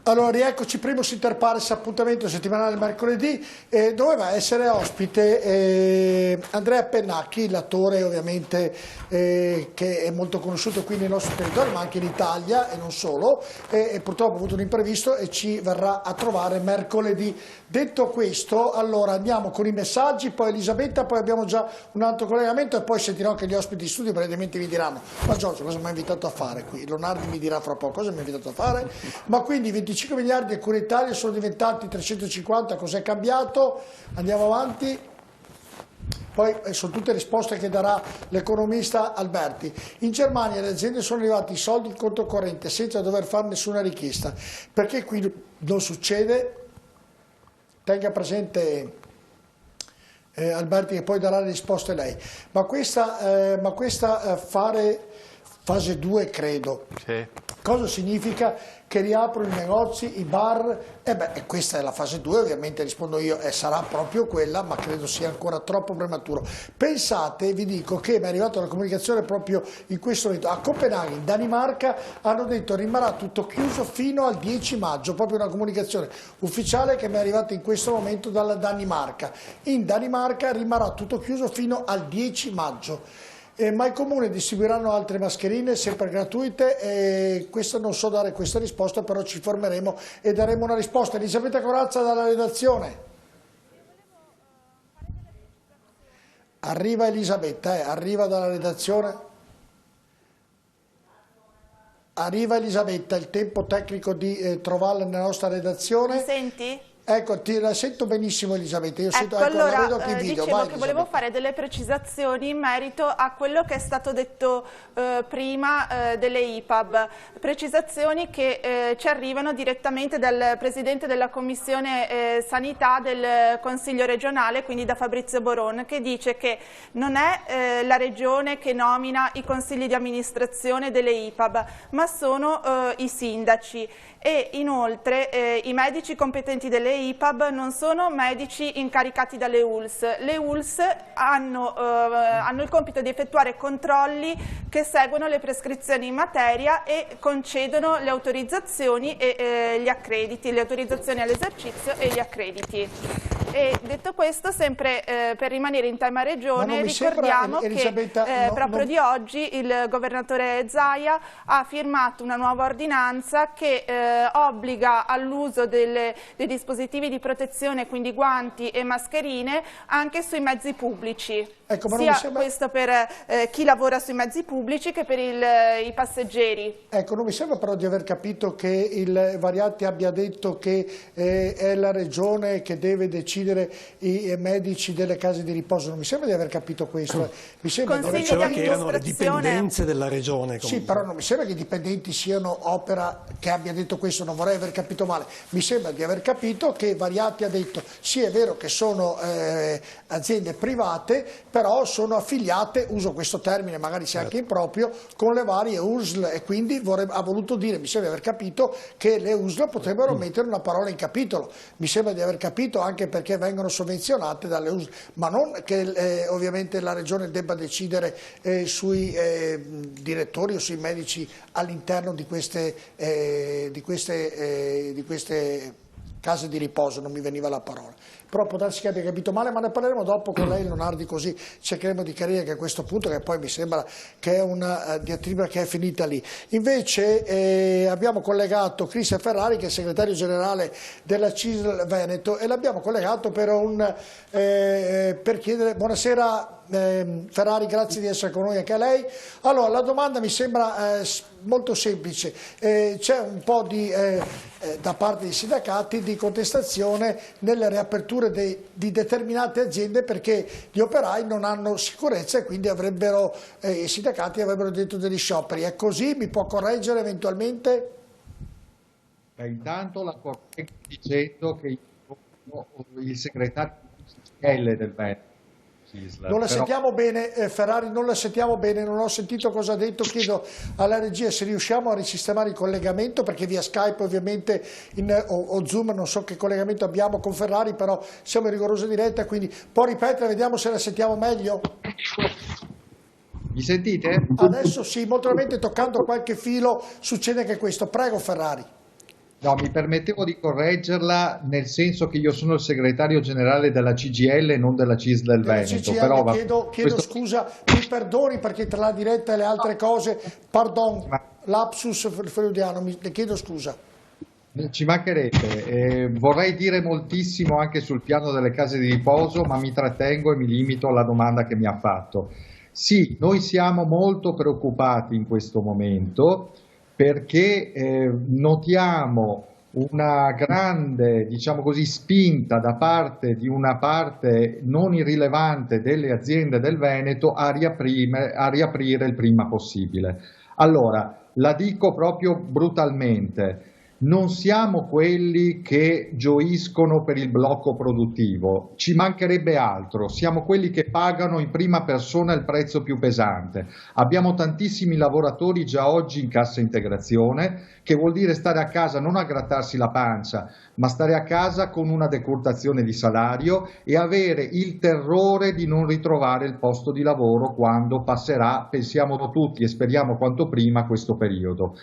Allora, rieccoci, primus inter pares, appuntamento settimanale mercoledì, doveva essere ospite Andrea Pennacchi, l'attore ovviamente che è molto conosciuto qui nei nostri territori, ma anche in Italia e non solo, e purtroppo ha avuto un imprevisto e ci verrà a trovare mercoledì. Detto questo, allora andiamo con i messaggi, poi Elisabetta, poi abbiamo già un altro collegamento e poi sentirò anche gli ospiti di studio, praticamente mi diranno: ma Giorgio, cosa mi ha invitato a fare qui? Leonardo mi dirà fra poco cosa mi ha invitato a fare, ma quindi 25 miliardi e Italia sono diventati 350, cos'è cambiato? Andiamo avanti. Poi sono tutte risposte che darà l'economista Alberti. In Germania le aziende sono arrivati i soldi in conto corrente senza dover fare nessuna richiesta. Perché qui non succede? Tenga presente Alberti che poi darà le risposte lei. Ma questa fare fase 2 credo. Sì. Cosa significa? Che riaprono i negozi, i bar? Questa è la fase 2, ovviamente rispondo io, sarà proprio quella, ma credo sia ancora troppo prematuro. Pensate, vi dico, che mi è arrivata la comunicazione proprio in questo momento. A Copenaghen, in Danimarca, hanno detto che rimarrà tutto chiuso fino al 10 maggio, proprio una comunicazione ufficiale che mi è arrivata in questo momento dalla Danimarca. In Danimarca rimarrà tutto chiuso fino al 10 maggio. Ma i comuni distribuiranno altre mascherine sempre gratuite e questo non so dare questa risposta, però ci informeremo e daremo una risposta. Elisabetta Corazza dalla redazione. Arriva Elisabetta, arriva dalla redazione. Arriva Elisabetta, il tempo tecnico di trovarla nella nostra redazione. Mi senti? Ecco, ti la sento benissimo Elisabetta, io sento, allora, la vedo anche in video. dicevo Vai, che volevo fare delle precisazioni in merito a quello che è stato detto prima delle IPAB, precisazioni che ci arrivano direttamente dal Presidente della Commissione Sanità del Consiglio regionale, quindi da Fabrizio Boron, che dice che non è la Regione che nomina i consigli di amministrazione delle IPAB, ma sono i sindaci. E inoltre i medici competenti delle IPAB non sono medici incaricati dalle ULS. Le ULS hanno il compito di effettuare controlli che seguono le prescrizioni in materia e concedono le autorizzazioni e gli accrediti, le autorizzazioni all'esercizio e gli accrediti. E detto questo, sempre per rimanere in tema regione, ricordiamo che proprio di oggi il governatore Zaia ha firmato una nuova ordinanza che obbliga all'uso dei dispositivi di protezione, quindi guanti e mascherine, anche sui mezzi pubblici. Ecco, sia questo per chi lavora sui mezzi pubblici che per i passeggeri. Ecco, non mi sembra però di aver capito che il Variati abbia detto che è la Regione che deve decidere i medici delle case di riposo, non mi sembra di aver capito questo. Mi sembra che erano le dipendenze della Regione. Comunque. Sì, però non mi sembra che i dipendenti siano opera che abbia detto questo, non vorrei aver capito male. Mi sembra di aver capito che Variati ha detto sì, è vero che sono aziende private, però sono affiliate, uso questo termine magari sia anche improprio, con le varie USL e quindi ha voluto dire, mi sembra di aver capito, che le USL potrebbero mettere una parola in capitolo. Mi sembra di aver capito anche perché vengono sovvenzionate dalle USL, ma non che ovviamente la Regione debba decidere sui direttori o sui medici all'interno di queste case di riposo, non mi veniva la parola. Però può darsi che abbia capito male, ma ne parleremo dopo con lei, Leonardi, così cercheremo di chiarire che a questo punto, che poi mi sembra che è una diatriba che è finita lì. Invece abbiamo collegato Cristian Ferrari, che è segretario generale della CISL Veneto, e l'abbiamo collegato per chiedere, buonasera Ferrari, grazie di essere con noi anche a lei. Allora, la domanda mi sembra molto semplice, c'è un po' da parte dei sindacati di contestazione nelle riaperture di determinate aziende perché gli operai non hanno sicurezza e quindi i sindacati avrebbero detto degli scioperi. È così? Mi può correggere eventualmente? Intanto la correggo dicendo che il segretario del Veneto. Non la sentiamo bene, Ferrari, non la sentiamo bene, non ho sentito cosa ha detto, chiedo alla regia se riusciamo a risistemare il collegamento, perché via Skype ovviamente o Zoom, non so che collegamento abbiamo con Ferrari, però siamo in rigorosa diretta, quindi può ripetere, vediamo se la sentiamo meglio. Mi sentite? Adesso sì, molto probabilmente toccando qualche filo succede anche questo, prego Ferrari. No, mi permettevo di correggerla nel senso che io sono il segretario generale della CGIL e non della CISL del Veneto. CGIL, però chiedo scusa, mi perdoni perché tra la diretta e le altre cose, pardon, lapsus freudiano, le chiedo scusa. Ci mancherebbe, vorrei dire moltissimo anche sul piano delle case di riposo, ma mi trattengo e mi limito alla domanda che mi ha fatto. Sì, noi siamo molto preoccupati in questo momento perché notiamo una grande, diciamo così, spinta da parte di una parte non irrilevante delle aziende del Veneto a riaprire il prima possibile. Allora, la dico proprio brutalmente. Non siamo quelli che gioiscono per il blocco produttivo, ci mancherebbe altro, siamo quelli che pagano in prima persona il prezzo più pesante. Abbiamo tantissimi lavoratori già oggi in cassa integrazione, che vuol dire stare a casa non a grattarsi la pancia, ma stare a casa con una decurtazione di salario e avere il terrore di non ritrovare il posto di lavoro quando passerà, pensiamo tutti e speriamo quanto prima, questo periodo.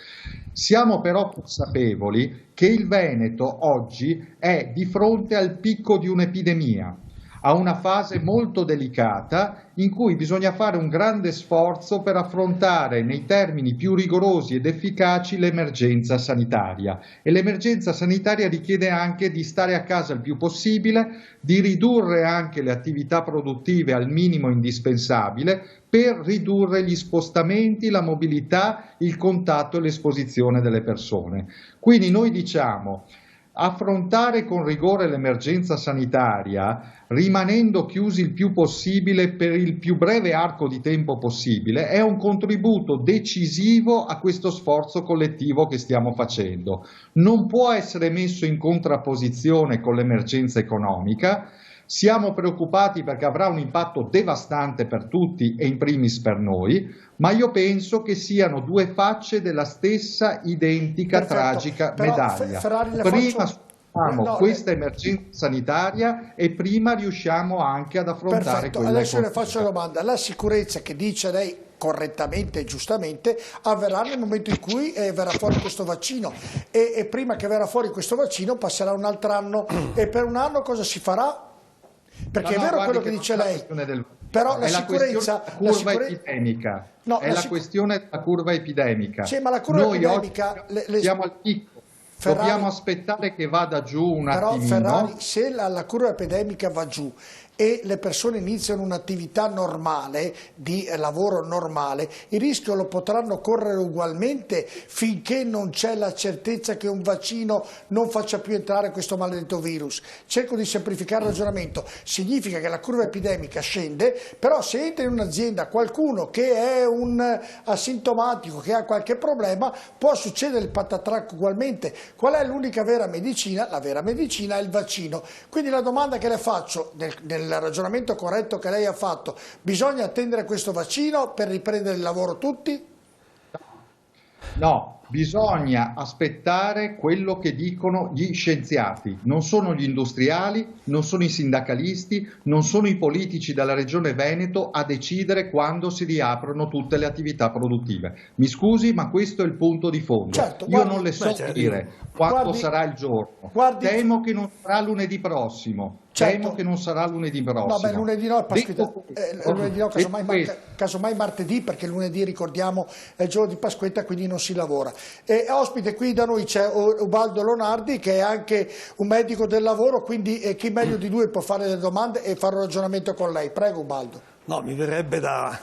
Siamo però consapevoli che il Veneto oggi è di fronte al picco di un'epidemia, a una fase molto delicata in cui bisogna fare un grande sforzo per affrontare nei termini più rigorosi ed efficaci l'emergenza sanitaria, e l'emergenza sanitaria richiede anche di stare a casa il più possibile, di ridurre anche le attività produttive al minimo indispensabile per ridurre gli spostamenti, la mobilità, il contatto e l'esposizione delle persone. Quindi noi diciamo: affrontare con rigore l'emergenza sanitaria, rimanendo chiusi il più possibile per il più breve arco di tempo possibile, è un contributo decisivo a questo sforzo collettivo che stiamo facendo. Non può essere messo in contrapposizione con l'emergenza economica. Siamo preoccupati perché avrà un impatto devastante per tutti e in primis per noi, ma io penso che siano due facce della stessa identica tragica medaglia. Prima superiamo questa emergenza sanitaria e prima riusciamo anche ad affrontare quella Adesso le economica. faccio una domanda. La sicurezza che dice lei correttamente e giustamente avverrà nel momento in cui verrà fuori questo vaccino, e prima che verrà fuori questo vaccino passerà un altro anno, e per un anno cosa si farà? Perché è vero quello che dice lei, però la sicurezza, epidemica, è la questione della curva epidemica. Sì, ma la curva epidemica siamo al picco, dobbiamo aspettare che vada giù un attimino. Però Ferrari, se la curva epidemica va giù e le persone iniziano un'attività normale, di lavoro normale, il rischio lo potranno correre ugualmente finché non c'è la certezza che un vaccino non faccia più entrare questo maledetto virus. Cerco di semplificare il ragionamento. Significa che la curva epidemica scende, però se entra in un'azienda qualcuno che è un asintomatico, che ha qualche problema, può succedere il patatrac ugualmente. Qual è l'unica vera medicina? La vera medicina è il vaccino. Quindi la domanda che le faccio nel ragionamento corretto che lei ha fatto: bisogna attendere questo vaccino per riprendere il lavoro tutti? No, bisogna aspettare quello che dicono gli scienziati, non sono gli industriali, non sono i sindacalisti, non sono i politici della Regione Veneto a decidere quando si riaprono tutte le attività produttive. Mi scusi, ma questo è il punto di fondo. Certo, io non le so dire quando sarà il giorno. Temo che non sarà lunedì prossimo. Temo che non sarà lunedì prossimo. No, beh, lunedì no, lunedì no, casomai martedì, perché lunedì, ricordiamo, è il giorno di Pasquetta, quindi non si lavora. Ospite qui da noi c'è Ubaldo Lonardi, che è anche un medico del lavoro, quindi chi meglio di lui può fare delle domande e fare un ragionamento con lei. Prego, Ubaldo. No, mi verrebbe da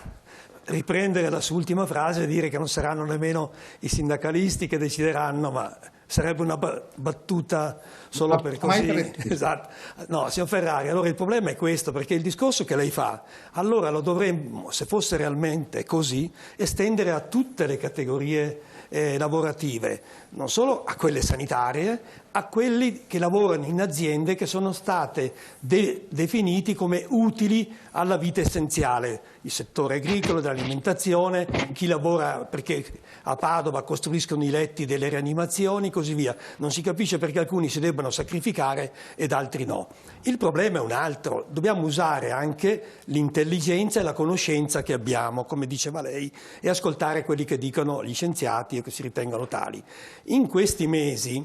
riprendere la sua ultima frase e dire che non saranno nemmeno i sindacalisti che decideranno, ma sarebbe una battuta solo per così. Esatto. No, signor Ferrari, allora il problema è questo, perché il discorso che lei fa, allora lo dovremmo, se fosse realmente così, estendere a tutte le categorie lavorative, non solo a quelle sanitarie, a quelli che lavorano in aziende che sono state definiti come utili alla vita essenziale, il settore agricolo, dell'alimentazione, chi lavora perché a Padova costruiscono i letti delle rianimazioni, così via. Non si capisce perché alcuni si debbano sacrificare ed altri no. Il problema è un altro, dobbiamo usare anche l'intelligenza e la conoscenza che abbiamo, come diceva lei, e ascoltare quelli che dicono gli scienziati o che si ritengono tali. In questi mesi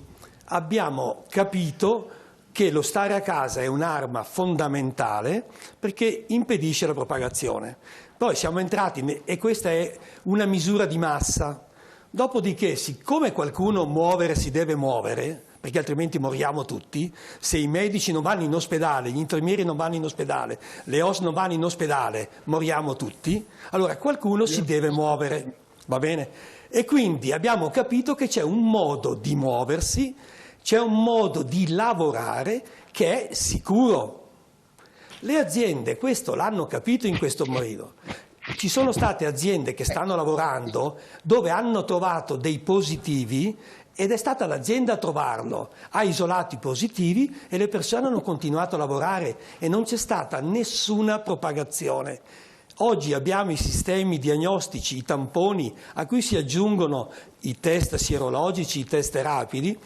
abbiamo capito che lo stare a casa è un'arma fondamentale perché impedisce la propagazione. Poi siamo entrati, e questa è una misura di massa, dopodiché siccome qualcuno muovere si deve muovere, perché altrimenti moriamo tutti, se i medici non vanno in ospedale, gli infermieri non vanno in ospedale, le OSS non vanno in ospedale, moriamo tutti, allora qualcuno si deve muovere, va bene? E quindi abbiamo capito che c'è un modo di muoversi, c'è un modo di lavorare che è sicuro. Le aziende questo l'hanno capito in questo modo. Ci sono state aziende che stanno lavorando dove hanno trovato dei positivi ed è stata l'azienda a trovarlo, ha isolato i positivi e le persone hanno continuato a lavorare e non c'è stata nessuna propagazione. Oggi abbiamo i sistemi diagnostici, i tamponi a cui si aggiungono i test sierologici, i test rapidi,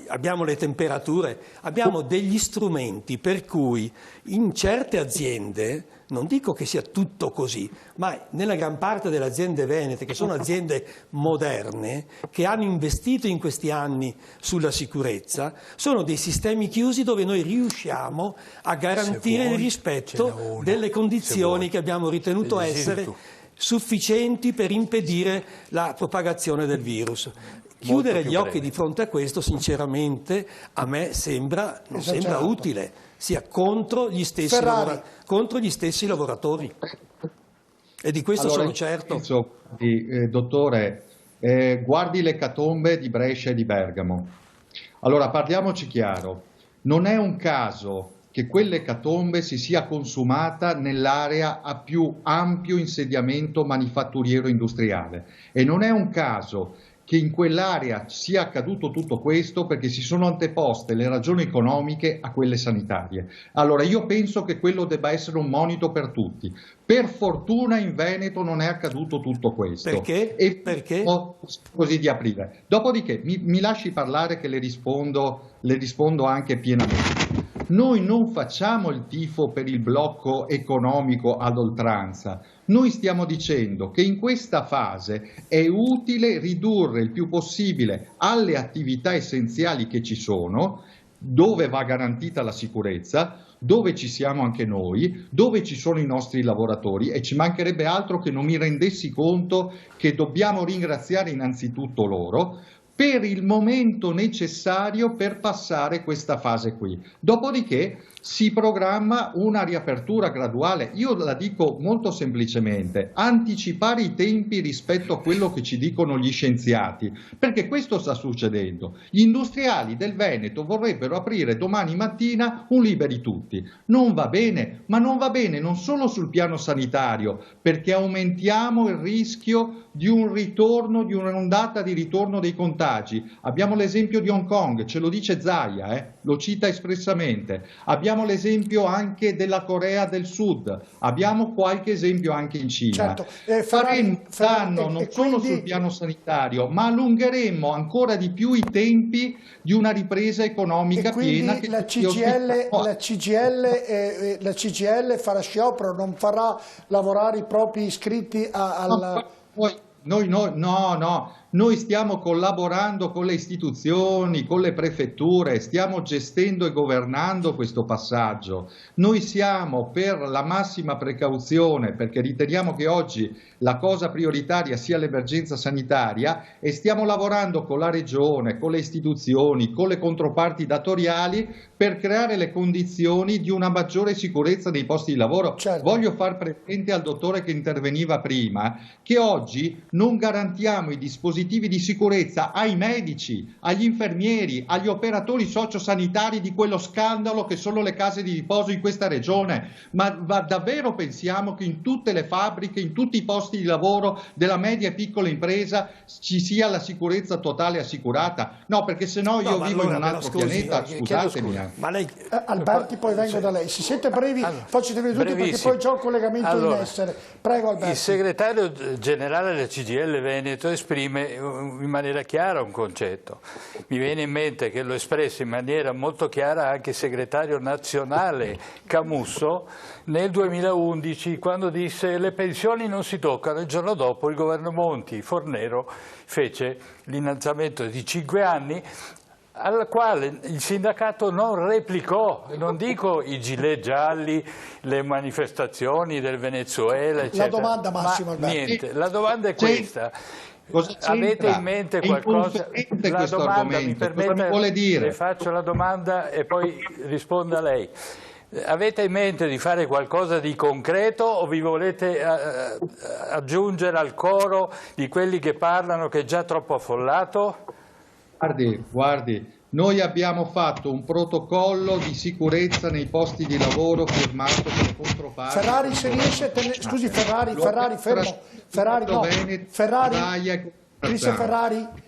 abbiamo le temperature, abbiamo degli strumenti per cui in certe aziende, non dico che sia tutto così, ma nella gran parte delle aziende venete, che sono aziende moderne, che hanno investito in questi anni sulla sicurezza, sono dei sistemi chiusi dove noi riusciamo a garantire il rispetto delle condizioni che abbiamo ritenuto essere sufficienti per impedire la propagazione del virus. Chiudere gli occhi di fronte a questo, sinceramente, a me non sembra utile, sia contro gli stessi lavoratori. E di questo sono certo. Dottore, guardi l'ecatombe di Brescia e di Bergamo. Allora, parliamoci chiaro, non è un caso che quell'ecatombe si sia consumata nell'area a più ampio insediamento manifatturiero industriale e non è un caso che in quell'area sia accaduto tutto questo perché si sono anteposte le ragioni economiche a quelle sanitarie. Allora io penso che quello debba essere un monito per tutti. Per fortuna in Veneto non è accaduto tutto questo. Perché? E Perché? Così di aprire. Dopodiché mi lasci parlare che le rispondo anche pienamente. Noi non facciamo il tifo per il blocco economico ad oltranza. Noi stiamo dicendo che in questa fase è utile ridurre il più possibile alle attività essenziali che ci sono, dove va garantita la sicurezza, dove ci siamo anche noi, dove ci sono i nostri lavoratori e ci mancherebbe altro che non mi rendessi conto che dobbiamo ringraziare innanzitutto loro per il momento necessario per passare questa fase qui. Dopodiché si programma una riapertura graduale. Io la dico molto semplicemente, anticipare i tempi rispetto a quello che ci dicono gli scienziati, perché questo sta succedendo. Gli industriali del Veneto vorrebbero aprire domani mattina un liberi tutti. Non va bene, ma non va bene non solo sul piano sanitario, perché aumentiamo il rischio di un ritorno, di un'ondata di ritorno dei contagi. Abbiamo l'esempio di Hong Kong, ce lo dice Zaia, lo cita espressamente. Abbiamo l'esempio anche della Corea del Sud, abbiamo qualche esempio anche in Cina. Certo. Faremo un danno non solo sul piano sanitario, ma allungheremo ancora di più i tempi di una ripresa economica piena. Che la CGIL farà sciopero, non farà lavorare i propri iscritti alla... No, noi stiamo collaborando con le istituzioni, con le prefetture, stiamo gestendo e governando questo passaggio. Noi siamo per la massima precauzione perché riteniamo che oggi la cosa prioritaria sia l'emergenza sanitaria e stiamo lavorando con la regione, con le istituzioni, con le controparti datoriali per creare le condizioni di una maggiore sicurezza dei posti di lavoro. Certo. Voglio far presente al dottore che interveniva prima che oggi non garantiamo i dispositivi di sicurezza ai medici, agli infermieri, agli operatori sociosanitari di quello scandalo che sono le case di riposo in questa regione. Ma davvero pensiamo che in tutte le fabbriche, in tutti i posti di lavoro della media e piccola impresa ci sia la sicurezza totale assicurata? No, perché se no io vivo in un altro pianeta, scusatemi. Ma lei... Alberti, poi vengo da lei. Si siete brevi, faccio tutti perché poi c'è un collegamento in essere. Prego Alberti. Il segretario generale della CGIL Veneto esprime in maniera chiara un concetto. Mi viene in mente che lo espresse in maniera molto chiara anche il segretario nazionale Camusso nel 2011 quando disse le pensioni non si toccano. Il giorno dopo il governo Monti, Fornero, fece l'innalzamento di 5 anni al quale il sindacato non replicò, non dico i gilet gialli, le manifestazioni del Venezuela, eccetera. La domanda, Massimo Alberti. Niente, la domanda è questa. Avete in mente qualcosa? La domanda, mi permetta, vuole dire? le faccio la domanda e poi risponda lei. Avete in mente di fare qualcosa di concreto o vi volete aggiungere al coro di quelli che parlano che è già troppo affollato? Guardi, noi abbiamo fatto un protocollo di sicurezza nei posti di lavoro firmato con le controparti. Ferrari, se riesce a tenere... Scusi, Ferrari, fermo. Ferrari,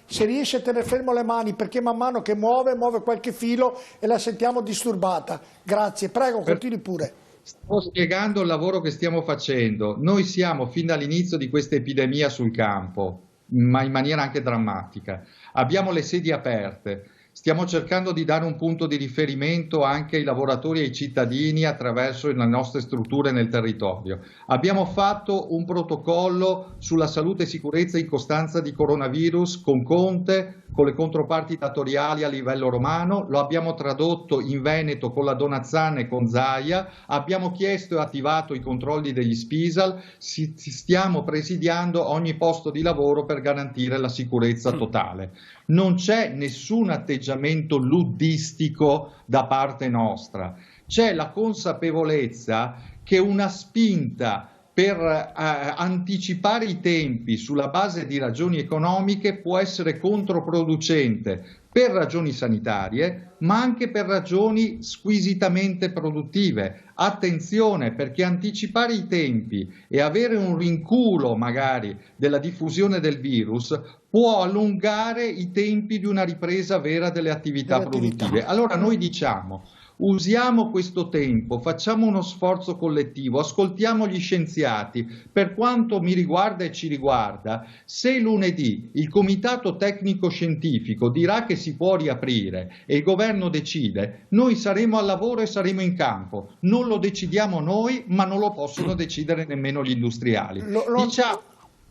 se riesce a tenere fermo le mani, perché man mano che muove qualche filo e la sentiamo disturbata. Grazie, prego, continui pure. Sto spiegando il lavoro che stiamo facendo. Noi siamo fin dall'inizio di questa epidemia sul campo, ma in maniera anche drammatica. Abbiamo le sedi aperte. Stiamo cercando di dare un punto di riferimento anche ai lavoratori e ai cittadini attraverso le nostre strutture nel territorio. Abbiamo fatto un protocollo sulla salute e sicurezza in costanza di coronavirus con Conte, con le controparti datoriali a livello romano, lo abbiamo tradotto in Veneto con la Donazzana e con Zaia, abbiamo chiesto e attivato i controlli degli Spisal, stiamo presidiando ogni posto di lavoro per garantire la sicurezza totale. Non c'è nessun atteggiamento luddistico da parte nostra, c'è la consapevolezza che una spinta per anticipare i tempi sulla base di ragioni economiche può essere controproducente per ragioni sanitarie, ma anche per ragioni squisitamente produttive. Attenzione, perché anticipare i tempi e avere un rinculo magari della diffusione del virus può allungare i tempi di una ripresa vera delle attività produttive. Allora noi diciamo: usiamo questo tempo, facciamo uno sforzo collettivo, ascoltiamo gli scienziati. Per quanto mi riguarda e ci riguarda, se lunedì il Comitato Tecnico Scientifico dirà che si può riaprire e il governo decide, noi saremo al lavoro e saremo in campo. Non lo decidiamo noi, ma non lo possono decidere nemmeno gli industriali. Diciamo,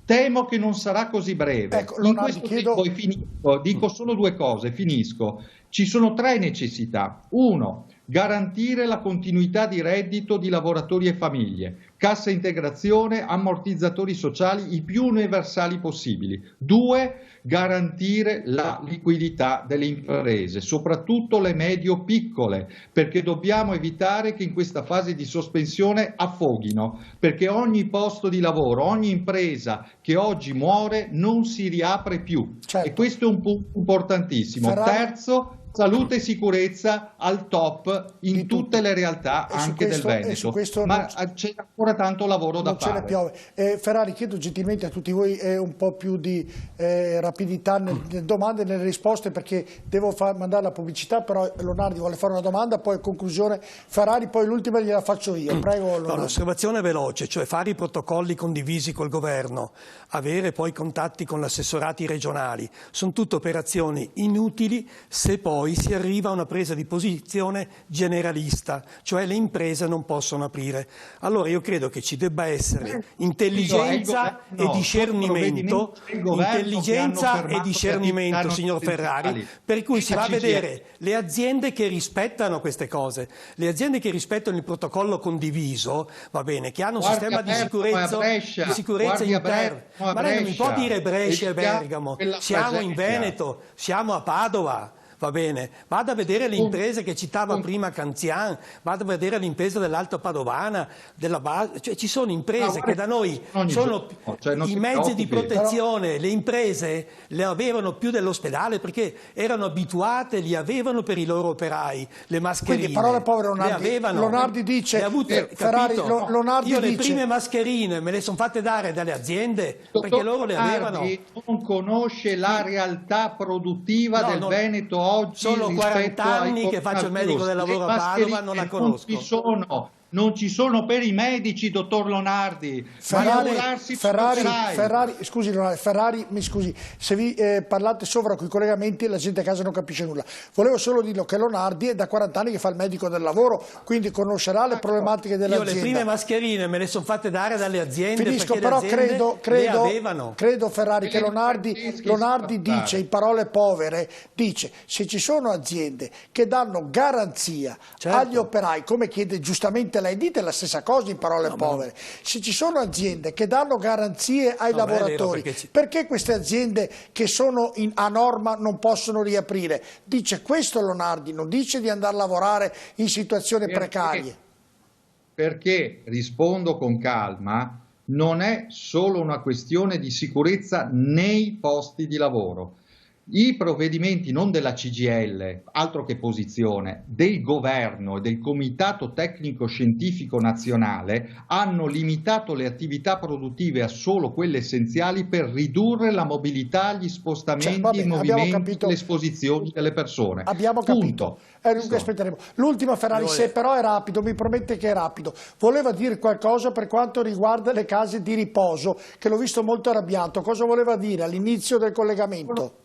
temo che non sarà così breve. Ecco, in questo tempo, dico solo due cose, finisco. Ci sono tre necessità. Uno, garantire la continuità di reddito di lavoratori e famiglie, cassa integrazione, ammortizzatori sociali i più universali possibili. Due, garantire la liquidità delle imprese, soprattutto le medio-piccole, perché dobbiamo evitare che in questa fase di sospensione affoghino, perché ogni posto di lavoro, ogni impresa che oggi muore non si riapre più. Certo. E questo è un punto importantissimo. Terzo, salute e sicurezza al top in tutte le realtà anche del Veneto, ma c'è ancora tanto lavoro da fare. Non ce ne piove. Ferrari, chiedo gentilmente a tutti voi un po' più di rapidità nelle domande e nelle risposte, perché devo mandare la pubblicità, però Leonardo vuole fare una domanda, poi conclusione Ferrari, poi l'ultima gliela faccio io. Prego. L'osservazione veloce, cioè fare i protocolli condivisi col governo, avere poi contatti con gli assessorati regionali, sono tutte operazioni inutili se poi si arriva a una presa di posizione generalista, cioè le imprese non possono aprire. Allora io credo che ci debba essere intelligenza e discernimento, signor Ferrari, per cui si va a vedere le aziende che rispettano queste cose, le aziende che rispettano il protocollo condiviso, va bene, che hanno un sistema di sicurezza interna, ma lei non mi può dire Brescia e Bergamo, siamo in Veneto, siamo a Padova. Va bene, vada a vedere le imprese che citava prima Canzian, vada a vedere le imprese dell'Alto Padovana, della base, cioè ci sono imprese che da noi sono i mezzi di protezione, le imprese le avevano più dell'ospedale perché erano abituate, li avevano per i loro operai, le mascherine. Quindi parole povere Leonardi dice, Ferrari, io le prime mascherine me le sono fatte dare dalle aziende perché loro le avevano. Non conosce la realtà produttiva del Veneto oggi. Sono 40 anni che faccio il medico del lavoro a Padova, non la conosco. Non ci sono non ci sono per i medici, dottor Lonardi. Ferrari, scusi, Ferrari, mi scusi, se vi parlate sopra con i collegamenti la gente a casa non capisce nulla. Volevo solo dirlo che Lonardi è da 40 anni che fa il medico del lavoro, quindi conoscerà le problematiche dell'azienda. Io le prime mascherine me le sono fatte dare dalle aziende. Finisco, perché però le aziende credo Ferrari che Lonardi dice, in parole povere, dice se ci sono aziende che danno garanzia agli operai, come chiede giustamente lei, dite la stessa cosa in parole povere, se ci sono aziende che danno garanzie ai lavoratori, perché queste aziende che sono a norma non possono riaprire? Dice questo Lonardi, non dice di andare a lavorare in situazioni precarie. Perché, rispondo con calma, non è solo una questione di sicurezza nei posti di lavoro. I provvedimenti non della CGIL, altro che posizione, del governo e del Comitato Tecnico Scientifico Nazionale hanno limitato le attività produttive a solo quelle essenziali per ridurre la mobilità, gli spostamenti, i movimenti, le esposizioni delle persone. Abbiamo capito. Aspetteremo. L'ultima Ferrari, se però è rapido, mi promette che è rapido. Voleva dire qualcosa per quanto riguarda le case di riposo, che l'ho visto molto arrabbiato. Cosa voleva dire all'inizio del collegamento?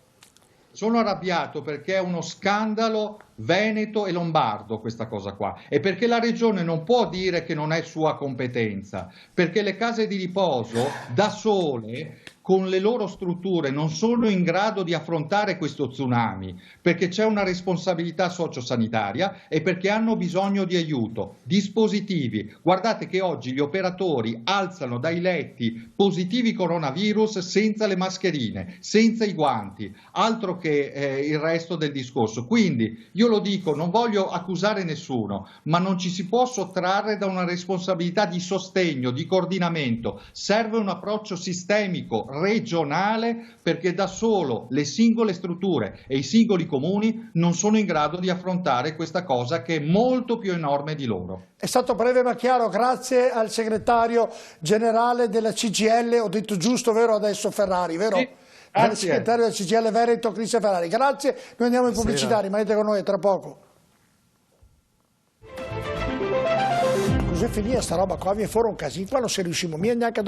Sono arrabbiato perché è uno scandalo veneto e lombardo questa cosa qua, e perché la regione non può dire che non è sua competenza, perché le case di riposo da sole con le loro strutture non sono in grado di affrontare questo tsunami, perché c'è una responsabilità sociosanitaria e perché hanno bisogno di aiuto. Dispositivi, guardate che oggi gli operatori alzano dai letti positivi coronavirus senza le mascherine, senza i guanti, altro che il resto del discorso. Quindi io lo dico, non voglio accusare nessuno, ma non ci si può sottrarre da una responsabilità di sostegno, di coordinamento. Serve un approccio sistemico, regionale, perché da solo le singole strutture e i singoli comuni non sono in grado di affrontare questa cosa che è molto più enorme di loro. È stato breve ma chiaro, grazie al segretario generale della CGIL, ho detto giusto, vero adesso Ferrari, vero? Sì. Il segretario del CGIL Veneto, Cristian Ferrari. Grazie, noi andiamo in pubblicità, rimanete con noi tra poco. Cos'è finita sta roba qua? Viene fuori un casino, qua non si riusciamo neanche a